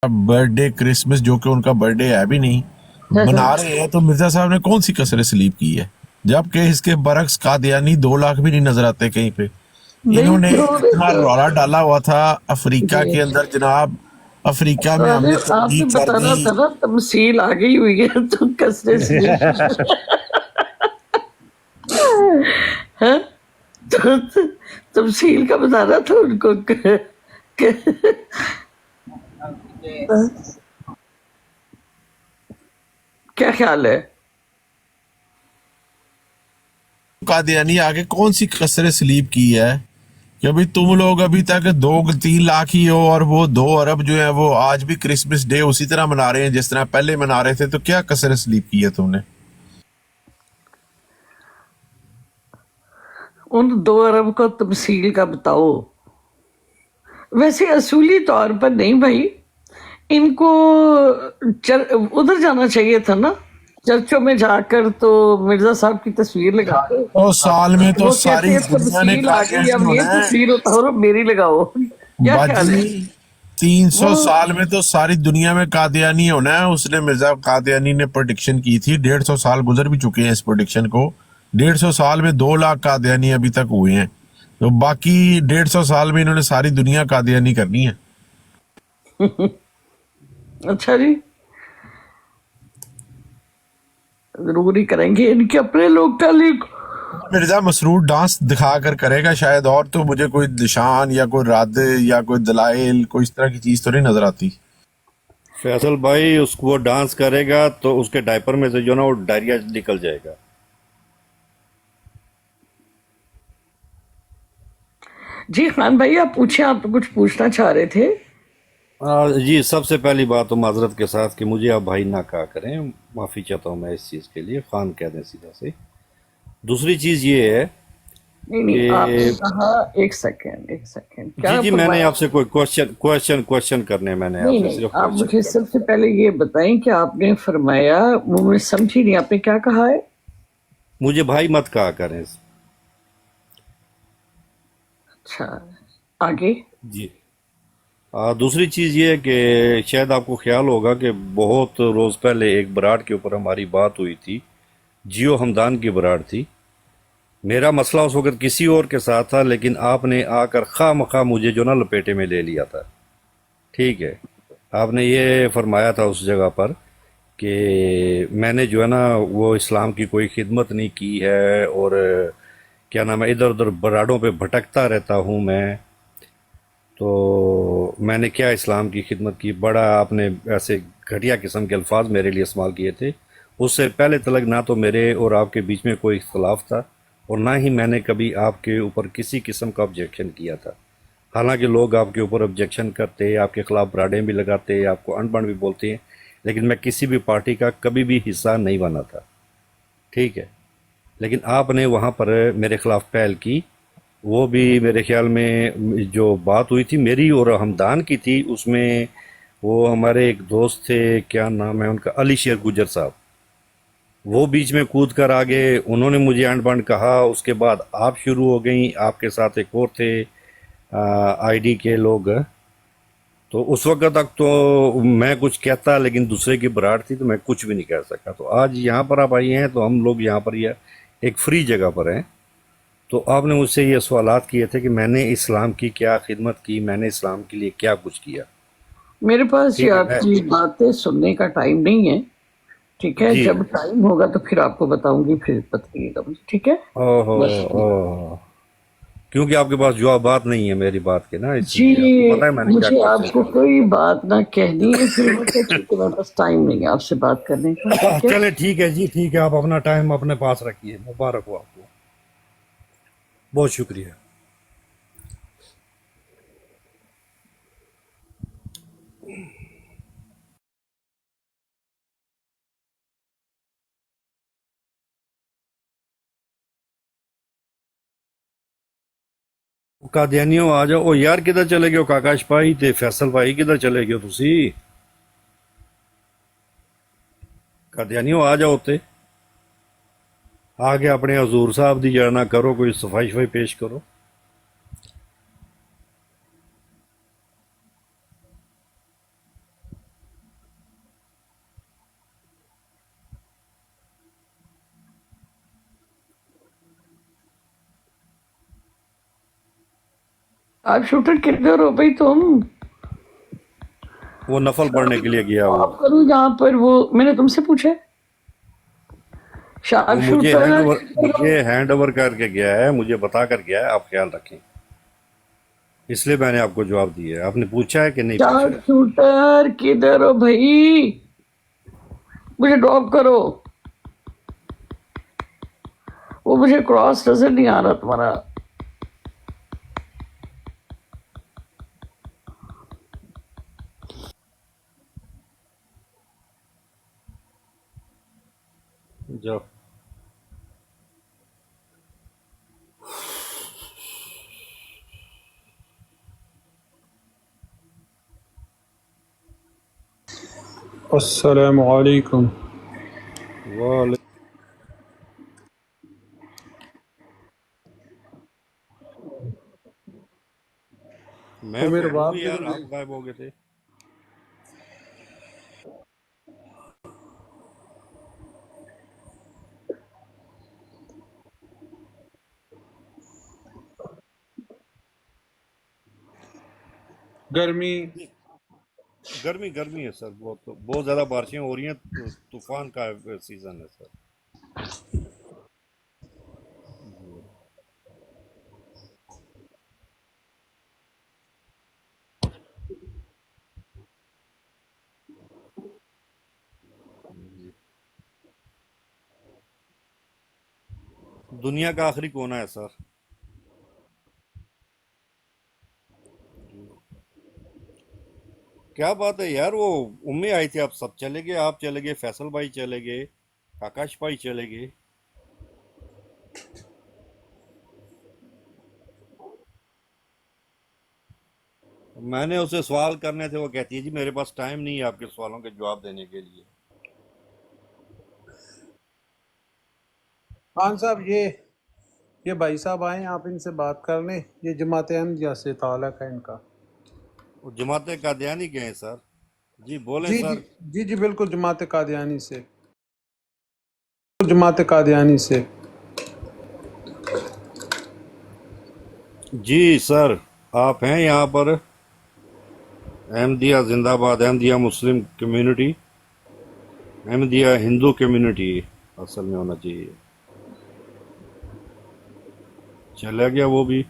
Birthday Christmas जो कि उनका बर्थडे है भी नहीं मना रहे हैं, तो मिर्जा साहब ने कौन सी कसर सलीब की है, जबकि इसके बरक्स कादियानी 2 लाख भी नहीं नजर आते कहीं पे। नहीं इन्होंने तो इतना देखो रौला डाला हुआ था अफ्रीका जी। के अंदर जनाब। अफ्रीका में अरे हमने आपने तबलीग कर बताना दी। था ना, तमसील आ गई हुई है तो कसरे सलीब है। तो तमसील का बताना था उनको क्या ख्याल है। कादियानी आगे कौन सी कसर सलीब की है कि अभी तुम लोग अभी तक 2-3 लाख ही हो, और वो 2 अरब जो है वो आज भी क्रिसमस डे उसी तरह मना रहे हैं जिस तरह पहले मना रहे थे। तो क्या कसर सलीब की है तुमने? उन 2 अरब को तमसील का बताओ। वैसे असूली तौर पर नहीं भाई, इनको उधर जाना चाहिए था ना, चर्चों में जाकर तो मिर्जा साहब की तस्वीर लगा दो। तो साल में तो वो कहते सारी हैं दुनिया ने तमसील आ गई, कादियानी अब ये होना है तस्वीर उतारो मेरी लगाओ। क्या ख्याल है। बाजी। तीन वो सौ साल में तो सारी दुनिया में कादियानी होना है। उसने मिर्जा कादियानी ने प्रोडिक्शन की थी, 150 साल गुजर भी चुके हैं इस प्रोडिक्शन को। 150 साल में 2 लाख कादियानी अभी तक हुए हैं, तो बाकी 150 साल में इन्होंने सारी दुनिया कादियानी करनी है। अच्छा जी, जरूरी करेंगे, इनके अपने लोग कल ही। मिर्जा मसरूर डांस दिखा कर करेगा शायद, और तो मुझे कोई निशान या कोई राद या कोई दलाइल कोई इस तरह की चीज तो नहीं नजर आती। फैसल भाई उसको वो डांस करेगा तो उसके डायपर में से जो ना वो डायरिया निकल जाएगा। जी खान भाई, आप पूछे, आप तो कुछ पूछना चाह रहे थे। जी, सबसे पहली बात तो माजरत के साथ कि मुझे आप भाई ना कहा करें, माफ़ी चाहता हूँ मैं इस चीज़ के लिए, खान कह दें सीधा से। दूसरी चीज़ ये है नहीं नहीं, आपने कि कहा, एक सेकेंड एक सेकेंड, जी क्या जी, मैंने फरमाया। आपसे कोई क्वेश्चन करने, मैंने नहीं आपसे नहीं, सिर्फ आप क्वेश्चन मुझे करने। सबसे पहले ये बताएं कि आपने फरमाया, वो मैं समझी नहीं, आपने क्या कहा है। मुझे भाई मत कहा करें। अच्छा, आगे। जी। दूसरी चीज़ ये है कि शायद आपको ख्याल होगा कि बहुत रोज़ पहले एक बराड़ के ऊपर हमारी बात हुई थी। जियो हमदान की बराड़ थी। मेरा मसला उस वक्त किसी और के साथ था, लेकिन आपने आकर खा मखा मुझे जो ना लपेटे में ले लिया था। ठीक है। आपने ये फरमाया था उस जगह पर कि मैंने जो है ना वो इस्लाम की कोई खिदमत नहीं की है, और क्या नाम है, इधर उधर बराड़ों पे भटकता रहता हूँ मैं। तो मैंने क्या इस्लाम की खिदमत की, बड़ा आपने ऐसे घटिया किस्म के अल्फाज मेरे लिए इस्तेमाल किए थे। उससे पहले तलक ना तो मेरे और आपके बीच में कोई इख्तलाफ था, और ना ही मैंने कभी आपके ऊपर किसी किस्म का ऑब्जेक्शन किया था। हालांकि लोग आपके ऊपर ऑब्जेक्शन करते, आपके खिलाफ ब्राडें भी लगाते, आपको अनबन भी बोलते हैं, लेकिन मैं किसी भी पार्टी का कभी भी हिस्सा नहीं बना था। ठीक है। लेकिन आपने वहाँ पर मेरे खिलाफ पहल की। वो भी मेरे ख्याल में जो बात हुई थी मेरी और हमदान की थी, उसमें वो हमारे एक दोस्त थे, क्या नाम है उनका, अली शेर गुजर साहब। वो बीच में कूद कर आ गए, उन्होंने मुझे एंड बंड कहा। उसके बाद आप शुरू हो गई, आपके साथ एक और थे आईडी के लोग। तो उस वक्त तक तो मैं कुछ कहता, लेकिन दूसरे की बराड़ थी तो मैं कुछ भी नहीं कह सका। तो आज यहाँ पर आप आई हैं तो हम लोग यहाँ पर यह एक फ्री जगह पर हैं। तो आपने मुझसे ये सवालात किए थे कि मैंने इस्लाम की क्या खिदमत की, मैंने इस्लाम के लिए क्या कुछ किया। मेरे पास ये ठीक है मैं। आपकी बातें सुनने का टाइम नहीं है। ठीक है, जी। जब टाइम होगा तो फिर आपको बताऊंगी, फिर बताइएगा मुझे, ठीक है। ओहो। बस। ओह। क्योंकि आपके पास जवाबात नहीं है मेरी बात के ना, जी, इसलिए आपको पता है मैंने क्या मुझे क्वेश्चन आपको किए। कोई बात ना कहनी है, फिर मुझे, ठीक है, मेरे पास टाइम नहीं है आपसे बात करने का, ठीक है। चले ठीक है जी, ठीक है, आप अपना टाइम अपने पास रखिए, मुबारक हो आपको। बहुत शुक्रिया। कादियानियों आ जाओ। ओ यार किधर चले गए हो, काकाश भाई ते फैसल भाई किधर चले गए हो तुसी? कादियानियों आ जाओ ते आके अपने हजूर साहब दी जड़ना करो, कोई सफाई शफाई पेश करो। आप शूटर किधर हो भाई तुम? वो नफल पढ़ने के लिए गया वो आप करूँ जहाँ पर वो मैंने तुमसे पूछा है? शार्प वो शूटर मुझे हैंड ओवर करके गया है, मुझे बता कर गया है, आप ख्याल रखें। इसलिए मैंने आपको जवाब दिया है। आपने पूछा है कि नहीं पूछा शार्प है? शूटर किधर हो भाई? मुझे ड्रॉप करो। वो मुझे क्रॉस नजर नहीं आ रहा तुम्हारा। जाओ। अस्सलाम वालेकुम। वाले मैं वो तो मेरे हूँ बाप ही यार, किधर आप गए? गायब हो गए थे। गर्मी। गर्मी गर्मी है सर, बहुत ज्यादा बारिशें हो रही हैं, तूफान का सीजन है सर। दुनिया का आखिरी कोना है सर। क्या बात है यार, वो उम्मीद आई थी, आप सब चले गए, आप चले गए, फैसल भाई चले गए, आकाश भाई चले गए। मैंने उसे सवाल करने थे, वो कहती है जी मेरे पास टाइम नहीं है आपके सवालों के जवाब देने के लिए। खान साहब, ये भाई साहब आए हैं, आप इनसे बात कर लें। ये जमात अहमदिया से ताल्लुक है इनका। वो जमाते कादियानी के हैं सर। जी बोलें जी जी। सर। जी जी बिल्कुल, जमात कादियानी से। जमात कादियानी से। जी सर, आप हैं यहाँ पर। अहमदिया जिंदाबाद, Ahmadiyya Muslim community, Ahmadiyya Hindu community असल में होना चाहिए। चला गया वो भी।